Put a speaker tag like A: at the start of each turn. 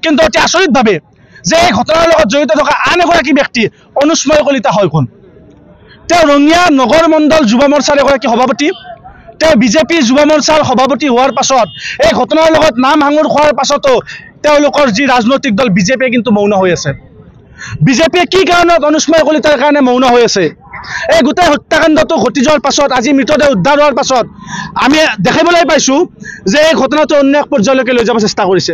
A: কিন্তু অতি আচৰিতভাৱে যে এই ঘটনাৰ লগত জড়িত থকা আন এগৰাকী ব্যক্তি অনুস্ময় কলিতা হয় কোন? তেওঁ ৰঙিয়া নগৰ মণ্ডল যুৱ মৰ্চাৰ এগৰাকী সভাপতি। তেওঁ বিজেপি যুৱ মৰ্চাৰ সভাপতি হোৱাৰ পাছত এই ঘটনাৰ লগত নাম সাঙুৰ খোৱাৰ পাছতো তেওঁলোকৰ যি ৰাজনৈতিক দল বিজেপিয়ে কিন্তু মৌন হৈ আছে। বিজেপিয়ে কি কাৰণত অনুস্ময় কলিতাৰ কাৰণে মৌন হৈ আছে? এই গোটেই হত্যাকাণ্ডটো ঘটি যোৱাৰ পাছত আজি মৃতদেহ উদ্ধাৰ হোৱাৰ পাছত আমি দেখিবলৈ পাইছোঁ যে এই ঘটনাটো অন্য এক পৰ্যায়লৈকে লৈ যাব চেষ্টা কৰিছে।